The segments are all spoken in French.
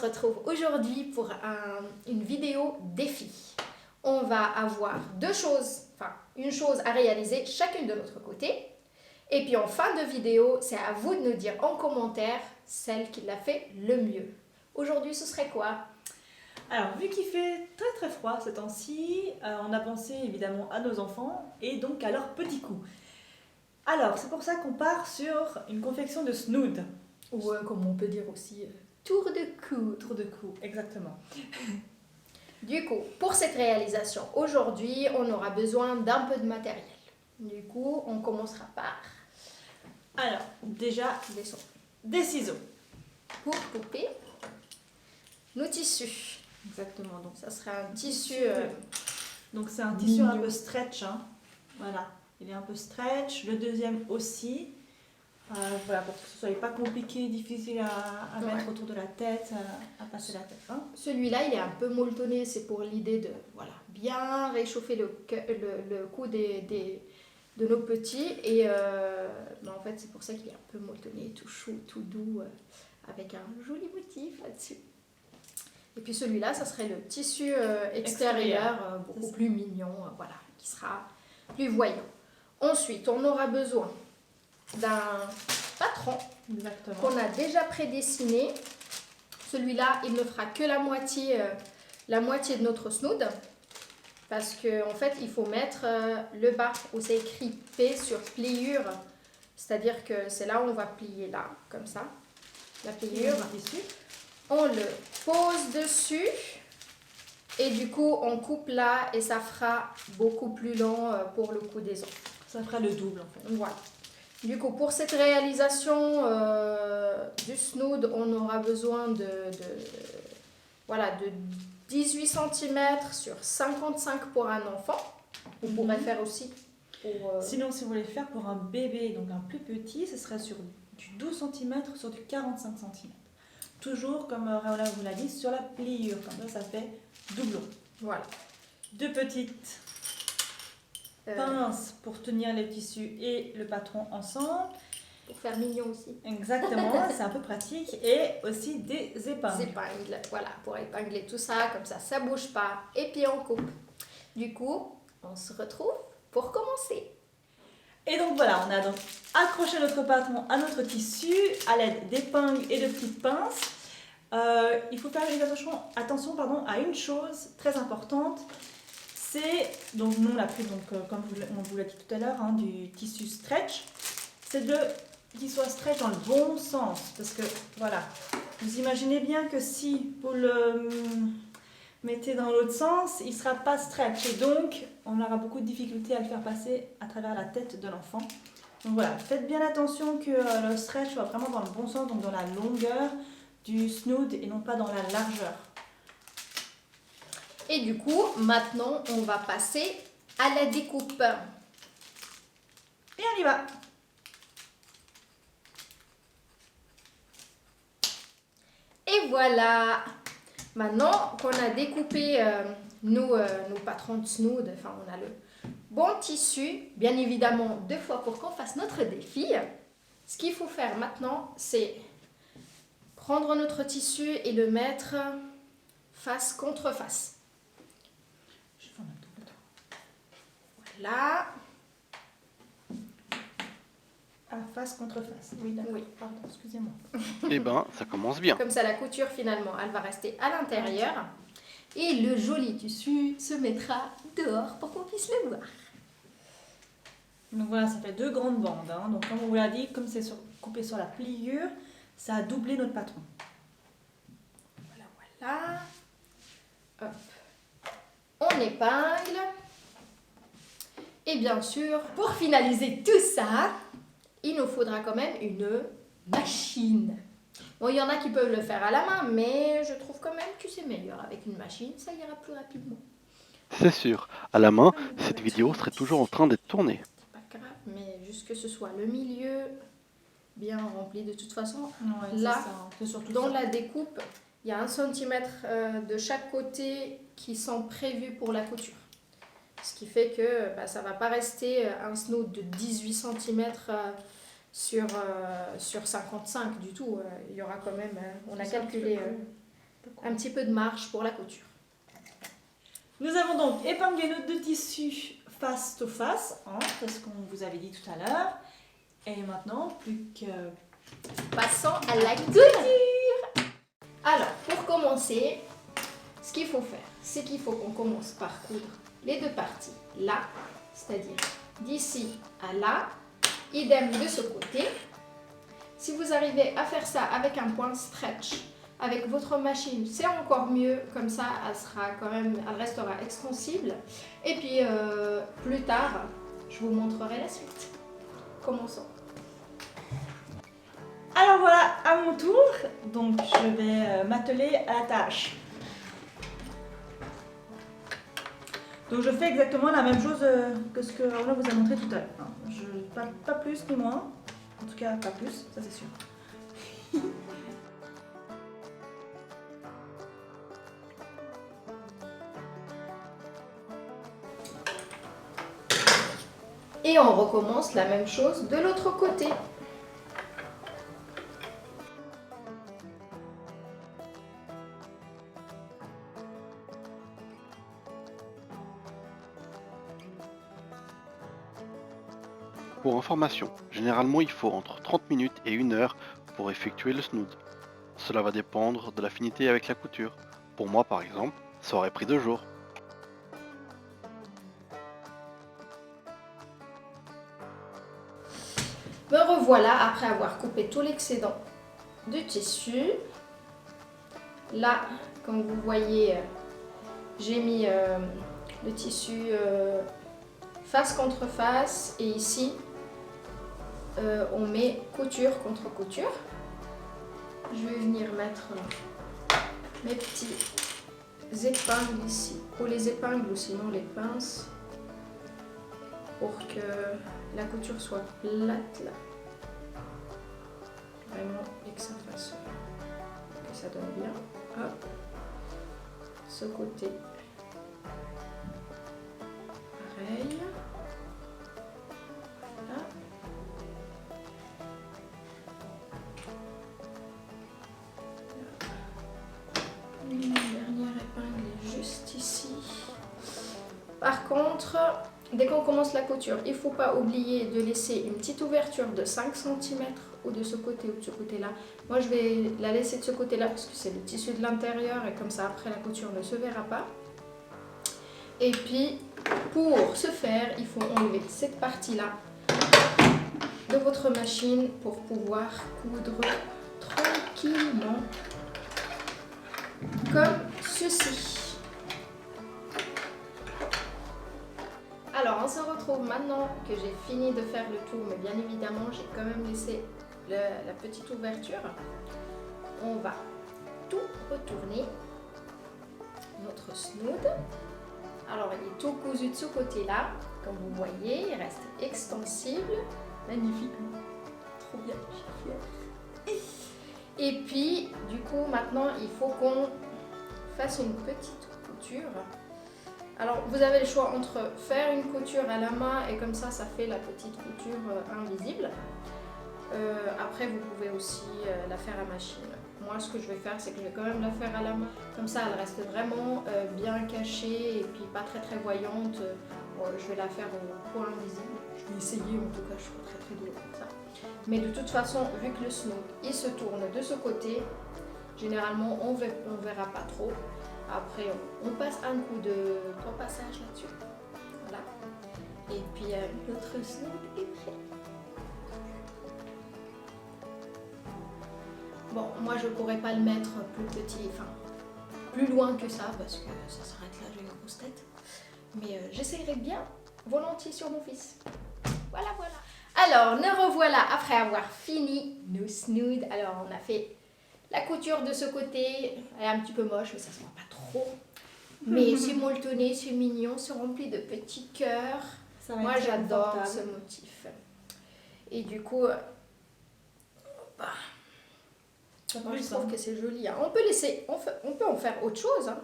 se retrouve aujourd'hui pour une vidéo défi. On va avoir une chose à réaliser chacune de notre côté. Et puis en fin de vidéo, c'est à vous de nous dire en commentaire celle qui l'a fait le mieux. Aujourd'hui, ce serait quoi? Alors, vu qu'il fait très très froid ces temps-ci, on a pensé évidemment à nos enfants et donc à leurs petits coups. Alors, c'est pour ça qu'on part sur une confection de snood. Ou comme on peut dire aussi, tour de cou. Tour de cou, exactement. Du coup, pour cette réalisation, aujourd'hui, on aura besoin d'un peu de matériel. Du coup, on commencera par Alors, déjà, des ciseaux. Pour couper nos tissus. Exactement, donc Ça sera un tissu... donc c'est un tissu un peu stretch, hein. Voilà, il est un peu stretch. Le deuxième aussi. Voilà, pour que ce ne soit pas compliqué, difficile à mettre autour de la tête, à passer la tête. Hein. Celui-là, il est un peu molletonné, c'est pour l'idée de bien réchauffer le cou de nos petits. Et en fait, c'est pour ça qu'il est un peu molletonné, tout chaud, tout doux, avec un joli motif là-dessus. Et puis celui-là, ça serait le tissu extérieur, beaucoup plus mignon, voilà, qui sera plus voyant. Ensuite, on aura besoin d'un patron qu'on a déjà prédessiné. Celui-là, il ne fera que la moitié de notre snood. Parce qu'en fait, il faut mettre le bas où c'est écrit P sur pliure. C'est-à-dire que c'est là où on va plier là, comme ça. La pliure. On le pose dessus. Et du coup, on coupe là et ça fera beaucoup plus long pour le coup des os. Ça fera le double en fait. Voilà. Du coup, pour cette réalisation du snood, on aura besoin de 18 cm sur 55 pour un enfant. On pourrait faire aussi pour... Sinon, si vous voulez faire pour un bébé, donc un plus petit, ce serait sur du 12 cm sur du 45 cm. Toujours, comme Raoula vous l'a dit, sur la pliure. Comme ça fait doublon. Voilà. Deux petites pinces pour tenir les tissus et le patron ensemble. Pour faire mignon aussi. Exactement, c'est un peu pratique. Et aussi des épingles. Des épingles, voilà, pour épingler tout ça, comme ça ne bouge pas. Et puis on coupe. Du coup, on se retrouve pour commencer. Et donc voilà, on a donc accroché notre patron à notre tissu à l'aide d'épingles et de petites pinces. Il faut faire attention à une chose très importante. C'est, donc nous on l'a pris, comme on vous l'a dit tout à l'heure, hein, du tissu stretch. C'est qu'il soit stretch dans le bon sens. Parce que voilà, vous imaginez bien que si vous le mettez dans l'autre sens, il ne sera pas stretch. Et donc, on aura beaucoup de difficultés à le faire passer à travers la tête de l'enfant. Donc voilà, faites bien attention que le stretch soit vraiment dans le bon sens, donc dans la longueur du snood et non pas dans la largeur. Et du coup, maintenant, on va passer à la découpe. Et on y va! Et voilà! Maintenant qu'on a découpé nos patrons de snood, enfin on a le bon tissu, bien évidemment 2 fois pour qu'on fasse notre défi. Ce qu'il faut faire maintenant, c'est prendre notre tissu et le mettre face contre face. Voilà. Face contre face. Oui, d'accord. Oui. Pardon, excusez-moi. Eh ben, ça commence bien. Comme ça, la couture, finalement, elle va rester à l'intérieur. Et le joli tissu se mettra dehors pour qu'on puisse le voir. Donc voilà, ça fait 2 grandes bandes. Hein. Donc comme on vous l'a dit, comme c'est coupé sur la pliure, ça a doublé notre patron. Voilà. Hop. On épingle. Et bien sûr, pour finaliser tout ça, il nous faudra quand même une machine. Bon, il y en a qui peuvent le faire à la main, mais je trouve quand même que c'est meilleur avec une machine, ça ira plus rapidement. C'est sûr, à la main, cette vidéo serait toujours en train d'être tournée. C'est pas grave, mais juste que ce soit le milieu bien rempli de toute façon. Ouais, là, c'est surtout dans ça. la découpe, il y a 1 centimètre de chaque côté qui sont prévus pour la couture. Ce qui fait que ça ne va pas rester un snood de 18 cm sur 55 du tout. Il y aura quand même, on a calculé un petit peu de marge pour la couture. Nous avons donc épinglé nos deux tissus face to face, hein, c'est ce qu'on vous avait dit tout à l'heure. Et maintenant, plus que... Passons à la couture. Alors, pour commencer, ce qu'il faut faire, c'est qu'il faut qu'on commence par coudre les deux parties là, c'est-à-dire d'ici à là, idem de ce côté. Si vous arrivez à faire ça avec un point stretch, avec votre machine, c'est encore mieux, comme ça elle restera extensible. Et puis plus tard, je vous montrerai la suite. Commençons. Alors voilà, à mon tour, donc je vais m'atteler à la tâche. Donc je fais exactement la même chose que ce que Aurélien vous a montré tout à l'heure. Pas plus ni moins, en tout cas pas plus, ça c'est sûr. Et on recommence la même chose de l'autre côté. Pour information, généralement il faut entre 30 minutes et 1 heure pour effectuer le snood. Cela va dépendre de l'affinité avec la couture. Pour moi par exemple, ça aurait pris 2 jours. Me revoilà après avoir coupé tout l'excédent du tissu. Là, comme vous voyez, j'ai mis le tissu face contre face et ici on met couture contre couture. Je vais venir mettre mes petits épingles ici, ou les épingles ou sinon les pinces, pour que la couture soit plate là, vraiment, et que ça fasse, que ça donne bien. Hop, ce côté, pareil. Voilà. Une dernière épingle est juste ici. Par contre, dès qu'on commence la couture, il ne faut pas oublier de laisser une petite ouverture de 5 cm ou de ce côté ou de ce côté-là. Moi, je vais la laisser de ce côté-là parce que c'est le tissu de l'intérieur et comme ça, après, la couture ne se verra pas. Et puis, pour ce faire, il faut enlever cette partie-là de votre machine pour pouvoir coudre tranquillement comme ceci. Alors, on se retrouve maintenant que j'ai fini de faire le tour, mais bien évidemment, j'ai quand même laissé la petite ouverture. On va tout retourner, notre snood. Alors, il est tout cousu de ce côté-là, comme vous voyez, il reste extensible. Magnifique, trop bien, je suis fière. Et puis, du coup, maintenant, il faut qu'on fasse une petite couture. Alors, vous avez le choix entre faire une couture à la main et comme ça, ça fait la petite couture invisible. Après, vous pouvez aussi la faire à machine. Moi, ce que je vais faire, c'est que je vais quand même la faire à la main. Comme ça, elle reste vraiment bien cachée et puis pas très très voyante. Je vais la faire au point invisible. Je vais essayer, en tout cas, je suis pas très douée comme ça. Mais de toute façon, vu que le snood, il se tourne de ce côté, généralement, on verra pas trop. Après, on passe un coup de trois passages là-dessus. Voilà. Et puis, notre snood est prêt. Bon, moi, je pourrais pas le mettre plus petit, enfin, plus loin que ça, parce que ça s'arrête là, j'ai une grosse tête. Mais j'essayerai bien, volontiers sur mon fils. Voilà, voilà. Alors, nous revoilà après avoir fini nos snoods. Alors, on a fait la couture de ce côté. Elle est un petit peu moche, mais ça se voit pas trop. Mais c'est molletonné, c'est mignon, c'est rempli de petits cœurs. Moi, j'adore ce motif. Et du coup, moi, je trouve que c'est joli. Hein. On peut laisser, on peut en faire autre chose. Hein.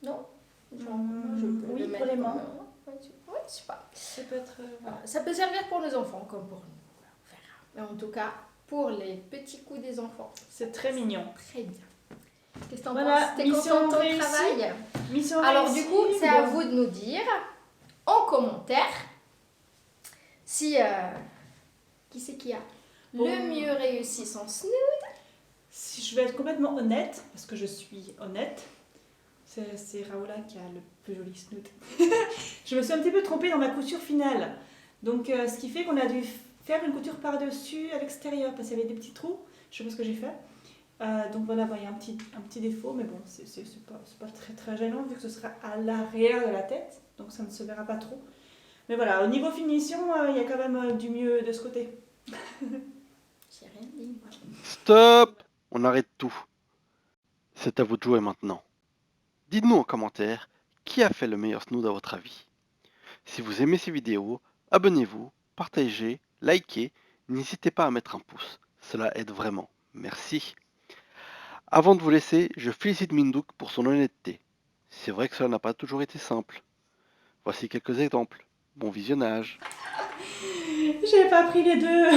Non? Genre, je peux oui, le pour les mains. Oui, je sais pas. Ça peut être... Voilà. Ça peut servir pour nos enfants comme pour nous. On verra. Mais en tout cas, pour les petits coups des enfants. C'est très mignon. Très bien. Qu'est-ce que t'en Voilà, penses? T'es mission content de ton réussie. travail? Mission Alors réussie. du coup, c'est à Bon. vous de nous dire en commentaire si qui c'est qui a Bon. le mieux réussi son snood. Si je vais être complètement honnête, parce que je suis honnête, c'est Raoula qui a le plus joli snood. Je me suis un petit peu trompée dans ma couture finale. Donc ce qui fait qu'on a dû faire une couture par-dessus à l'extérieur parce qu'il y avait des petits trous. Je sais pas ce que j'ai fait. Donc voilà, il y a un petit défaut, mais bon, c'est pas très, très gênant vu que ce sera à l'arrière de la tête. Donc ça ne se verra pas trop. Mais voilà, au niveau finition, il y a quand même du mieux de ce côté. J'ai rien dit moi. Stop! On arrête tout. C'est à vous de jouer maintenant. Dites-nous en commentaire qui a fait le meilleur snood à votre avis. Si vous aimez ces vidéos, abonnez-vous, partagez, likez, n'hésitez pas à mettre un pouce. Cela aide vraiment. Merci. Avant de vous laisser, je félicite Mindouk pour son honnêteté. C'est vrai que cela n'a pas toujours été simple. Voici quelques exemples. Bon visionnage. J'ai pas pris les deux.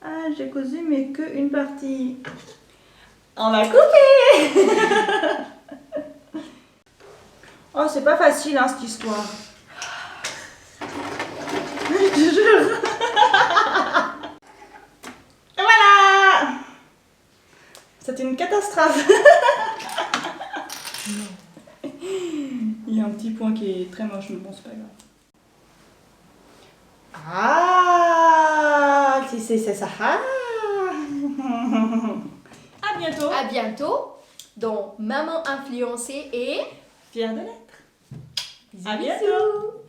Ah, j'ai cousu mais que une partie. On a coupé. Oh, c'est pas facile hein, cette histoire. Je te jure. Et voilà. C'était une catastrophe. Il y a un petit point qui est très moche, mais bon, c'est pas grave. Ah, si c'est ça. À bientôt. À bientôt dans Maman influencée et Fière de l'être. bisous, À bisous. bientôt.